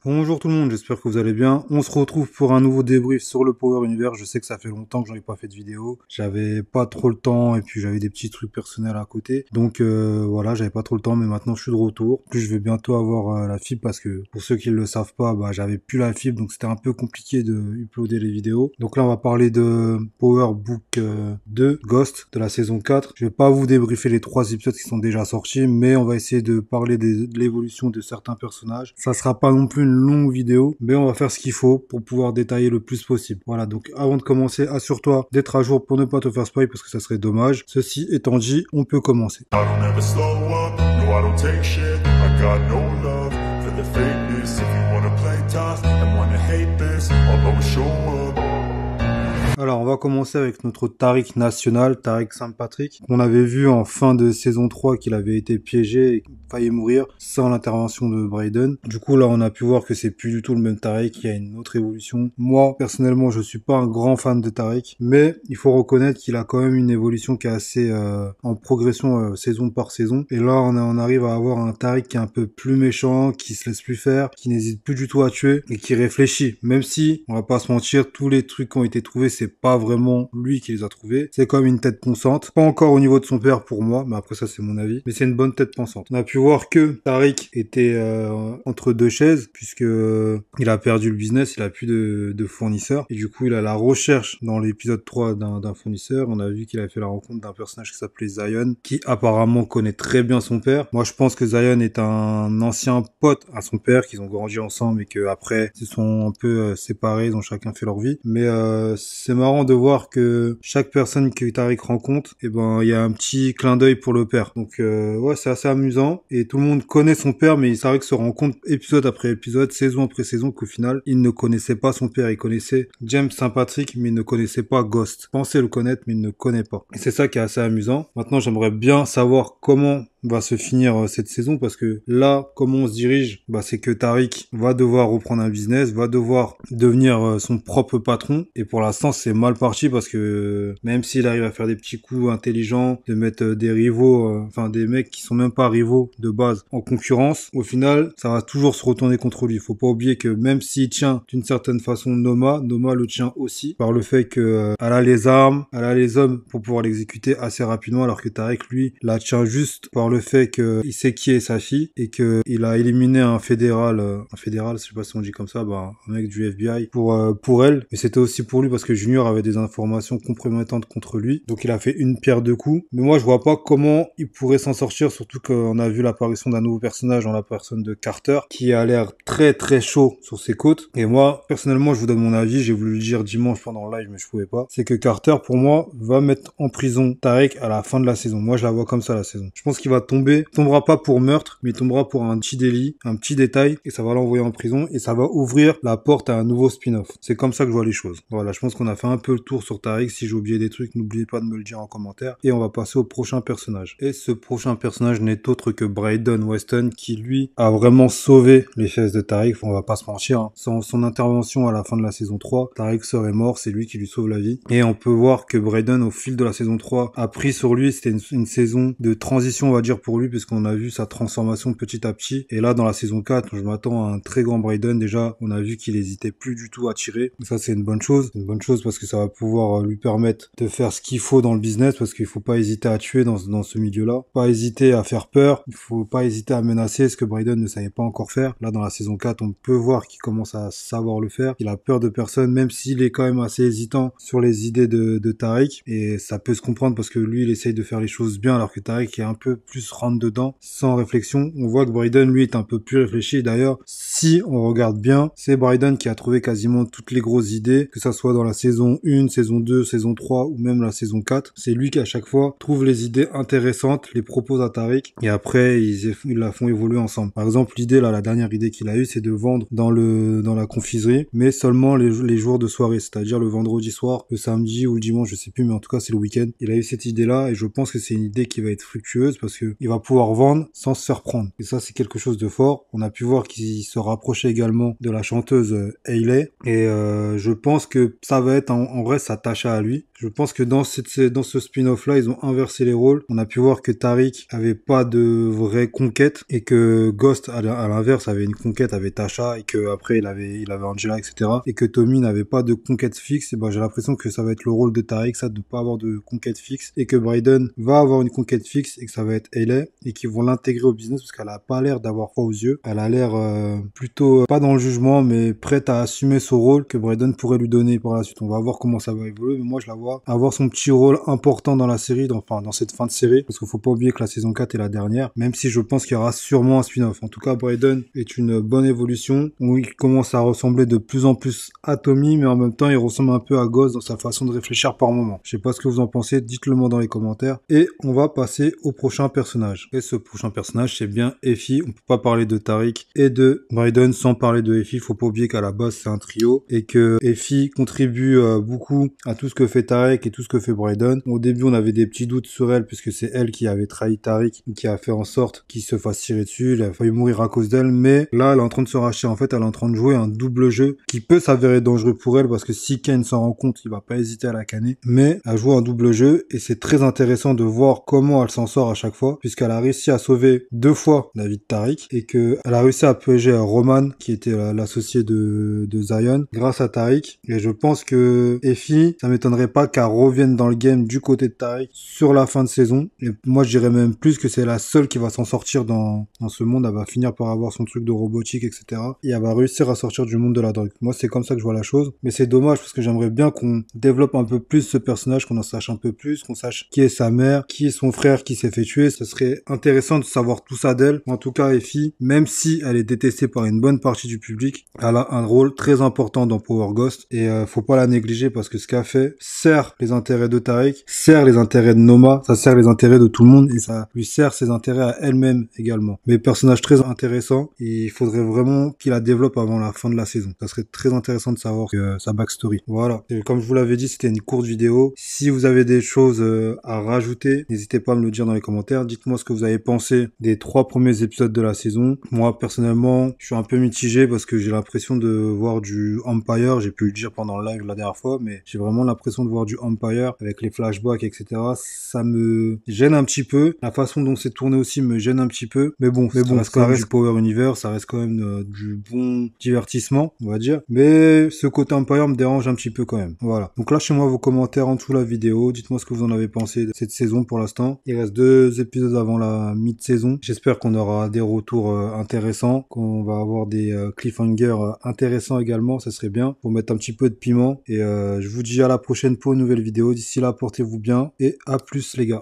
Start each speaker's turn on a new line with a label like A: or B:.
A: Bonjour tout le monde, j'espère que vous allez bien. On se retrouve pour un nouveau débrief sur le Power Universe. Je sais que ça fait longtemps que j'en ai pas fait de vidéo. J'avais pas trop le temps et puis j'avais des petits trucs personnels à côté. Donc voilà, j'avais pas trop le temps, mais maintenant je suis de retour. En plus, je vais bientôt avoir la fibre parce que pour ceux qui ne le savent pas, j'avais plus la fibre, donc c'était un peu compliqué de uploader les vidéos. Donc là, on va parler de Power Book 2, Ghost, de la saison 4. Je vais pas vous débriefer les 3 épisodes qui sont déjà sortis, mais on va essayer de parler de l'évolution de certains personnages. Ça sera pas non plus une longue vidéo, mais on va faire ce qu'il faut pour pouvoir détailler le plus possible. Voilà, donc avant de commencer, assure-toi d'être à jour pour ne pas te faire spoil parce que ça serait dommage. Ceci étant dit, on peut commencer. Alors, on va commencer avec notre Tariq national, Tariq Saint-Patrick, qu'on avait vu en fin de saison 3 qu'il avait été piégé et failli mourir sans l'intervention de Brayden. Du coup, là, on a pu voir que c'est plus du tout le même Tariq, il y a une autre évolution. Moi, personnellement, je suis pas un grand fan de Tariq, mais il faut reconnaître qu'il a quand même une évolution qui est assez en progression saison par saison. Et là, on arrive à avoir un Tariq qui est un peu plus méchant, qui se laisse plus faire, qui n'hésite plus du tout à tuer et qui réfléchit. Même si, on va pas se mentir, tous les trucs qui ont été trouvés, c'est pas vraiment lui qui les a trouvés. C'est comme une tête pensante. Pas encore au niveau de son père pour moi, mais après ça c'est mon avis. Mais c'est une bonne tête pensante. On a pu voir que Tariq était entre deux chaises, puisque il a perdu le business, il a plus de fournisseur. Et du coup il a la recherche dans l'épisode 3 d'un fournisseur. On a vu qu'il a fait la rencontre d'un personnage qui s'appelait Zion, qui apparemment connaît très bien son père. Moi je pense que Zion est un ancien pote à son père, qu'ils ont grandi ensemble et que après ils se sont un peu séparés, ils ont chacun fait leur vie. Mais c'est marrant de voir que chaque personne que Tariq rencontre, il y a un petit clin d'œil pour le père. Donc ouais, c'est assez amusant et tout le monde connaît son père, mais Tariq se rend compte épisode après épisode, saison après saison, qu'au final, il ne connaissait pas son père. Il connaissait James Saint-Patrick, mais il ne connaissait pas Ghost. Il pensait le connaître, mais il ne connaît pas. Et c'est ça qui est assez amusant. Maintenant, j'aimerais bien savoir comment va se finir cette saison, parce que là, comment on se dirige, c'est que Tariq va devoir reprendre un business, va devoir devenir son propre patron, et pour l'instant c'est mal parti, parce que même s'il arrive à faire des petits coups intelligents, de mettre des rivaux, des mecs qui sont même pas rivaux de base en concurrence, au final ça va toujours se retourner contre lui. Faut pas oublier que même s'il tient d'une certaine façon Noma le tient aussi par le fait que elle a les armes, elle a les hommes pour pouvoir l'exécuter assez rapidement, alors que Tariq lui la tient juste par le fait qu'il sait qui est sa fille et qu'il a éliminé un fédéral, je sais pas si on dit comme ça, un mec du FBI pour elle. Mais c'était aussi pour lui parce que Junior avait des informations compromettantes contre lui. Donc il a fait une pierre deux coups. Mais moi je vois pas comment il pourrait s'en sortir, surtout qu'on a vu l'apparition d'un nouveau personnage dans la personne de Carter qui a l'air très très chaud sur ses côtes. Et moi personnellement je vous donne mon avis, j'ai voulu le dire dimanche pendant le live mais je pouvais pas. C'est que Carter pour moi va mettre en prison Tariq à la fin de la saison. Moi je la vois comme ça la saison. Je pense qu'il va tombera pas pour meurtre, mais il tombera pour un petit délit, un petit détail, et ça va l'envoyer en prison, et ça va ouvrir la porte à un nouveau spin-off. C'est comme ça que je vois les choses. Voilà, je pense qu'on a fait un peu le tour sur Tariq. Si j'ai oublié des trucs, n'oubliez pas de me le dire en commentaire, et on va passer au prochain personnage. Et ce prochain personnage n'est autre que Brayden Weston, qui lui a vraiment sauvé les fesses de Tariq. On va pas se mentir, hein. Sans son intervention à la fin de la saison 3, Tariq serait mort, c'est lui qui lui sauve la vie. Et on peut voir que Brayden, au fil de la saison 3, a pris sur lui. C'était une saison de transition, on va dire, pour lui, puisqu'on a vu sa transformation petit à petit. Et là, dans la saison 4, je m'attends à un très grand Brayden. Déjà, on a vu qu'il hésitait plus du tout à tirer. Et ça, c'est une bonne chose. C'est une bonne chose parce que ça va pouvoir lui permettre de faire ce qu'il faut dans le business, parce qu'il faut pas hésiter à tuer dans ce milieu-là. Pas hésiter à faire peur. Il faut pas hésiter à menacer, ce que Brayden ne savait pas encore faire. Là, dans la saison 4, on peut voir qu'il commence à savoir le faire. Il a peur de personne, même s'il est quand même assez hésitant sur les idées de Tariq. Et ça peut se comprendre parce que lui, il essaye de faire les choses bien, alors que Tariq est un peu plus rentre dedans, sans réflexion. On voit que Brayden, lui, est un peu plus réfléchi. D'ailleurs, si on regarde bien, c'est Brayden qui a trouvé quasiment toutes les grosses idées, que ça soit dans la saison 1, saison 2, saison 3 ou même la saison 4. C'est lui qui, à chaque fois, trouve les idées intéressantes, les propose à Tariq, et après, ils la font évoluer ensemble. Par exemple, l'idée, là, la dernière idée qu'il a eue, c'est de vendre dans la confiserie, mais seulement les jours de soirée, c'est-à-dire le vendredi soir, le samedi ou le dimanche, je sais plus, mais en tout cas, c'est le week-end. Il a eu cette idée-là, et je pense que c'est une idée qui va être fructueuse, parce que il va pouvoir vendre sans se faire prendre. Et ça, c'est quelque chose de fort. On a pu voir qu'il se rapprochait également de la chanteuse Hailey. Et je pense que ça va être un en vrai sa Tasha à lui. Je pense que dans ce spin-off là, ils ont inversé les rôles. On a pu voir que Tariq avait pas de vraie conquête et que Ghost à l'inverse avait une conquête, avait Tasha, et que après il avait Angela, etc. Et que Tommy n'avait pas de conquête fixe. Et ben j'ai l'impression que ça va être le rôle de Tariq, ça, de pas avoir de conquête fixe, et que Brayden va avoir une conquête fixe et que ça va être Hayley, et qu'ils vont l'intégrer au business parce qu'elle a pas l'air d'avoir froid aux yeux. Elle a l'air plutôt pas dans le jugement, mais prête à assumer son rôle que Brayden pourrait lui donner par la suite. On va voir comment ça va évoluer, mais moi je la vois avoir son petit rôle important dans la série, dans cette fin de série, parce qu'il faut pas oublier que la saison 4 est la dernière, même si je pense qu'il y aura sûrement un spin-off. En tout cas, Brayden est une bonne évolution, où il commence à ressembler de plus en plus à Tommy, mais en même temps il ressemble un peu à Ghost dans sa façon de réfléchir par moment. Je sais pas ce que vous en pensez, dites-le moi dans les commentaires. Et on va passer au prochain personnage. Et ce prochain personnage, c'est bien Effie. On peut pas parler de Tariq et de Brayden sans parler de Effie. Faut pas oublier qu'à la base c'est un trio et que Effie contribue beaucoup à tout ce que fait Tariq et tout ce que fait Brayden. Au début, on avait des petits doutes sur elle puisque c'est elle qui avait trahi Tariq, qui a fait en sorte qu'il se fasse tirer dessus. Il a failli mourir à cause d'elle, mais là, elle est en train de se racheter. En fait, elle est en train de jouer un double jeu qui peut s'avérer dangereux pour elle parce que si Ken s'en rend compte, il va pas hésiter à la canner. Mais elle joue un double jeu et c'est très intéressant de voir comment elle s'en sort à chaque fois, puisqu'elle a réussi à sauver 2 fois la vie de Tariq et qu'elle a réussi à piéger Roman, qui était l'associé de Zion, grâce à Tariq. Et je pense que Effie, ça m'étonnerait pas qu'elle revienne dans le game du côté de Tariq sur la fin de saison. Et moi, je dirais même plus que c'est la seule qui va s'en sortir dans ce monde. Elle va finir par avoir son truc de robotique, etc. Et elle va réussir à sortir du monde de la drogue. Moi, c'est comme ça que je vois la chose. Mais c'est dommage parce que j'aimerais bien qu'on développe un peu plus ce personnage, qu'on en sache un peu plus, qu'on sache qui est sa mère, qui est son frère qui s'est fait tuer. Ce serait intéressant de savoir tout ça d'elle. En tout cas, Effie, même si elle est détestée par une bonne partie du public, elle a un rôle très important dans Power Ghost et faut pas la négliger parce que ce qu'elle fait sert les intérêts de Tariq, sert les intérêts de Noma, ça sert les intérêts de tout le monde et ça lui sert ses intérêts à elle-même également. Mais personnage très intéressant et il faudrait vraiment qu'il la développe avant la fin de la saison. Ça serait très intéressant de savoir sa backstory. Voilà. Et comme je vous l'avais dit, c'était une courte vidéo. Si vous avez des choses à rajouter, n'hésitez pas à me le dire dans les commentaires. Dites-moi ce que vous avez pensé des 3 premiers épisodes de la saison. Moi, personnellement, je suis un peu mitigé parce que j'ai l'impression de voir du Empire. J'ai pu le dire pendant le live la dernière fois, mais j'ai vraiment l'impression de voir du Empire avec les flashbacks, etc. Ça me gêne un petit peu. La façon dont c'est tourné aussi me gêne un petit peu. Mais bon, ça reste quand même du Power Universe, ça reste quand même du bon divertissement, on va dire. Mais ce côté Empire me dérange un petit peu quand même. Voilà. Donc lâchez-moi vos commentaires en dessous de la vidéo. Dites-moi ce que vous en avez pensé de cette saison pour l'instant. Il reste 2 épisodes avant la mi-saison. J'espère qu'on aura des retours intéressants, qu'on va avoir des cliffhangers intéressants également. Ça serait bien pour mettre un petit peu de piment. Et je vous dis à la prochaine pour une nouvelle vidéo. D'ici là, portez-vous bien et à plus les gars.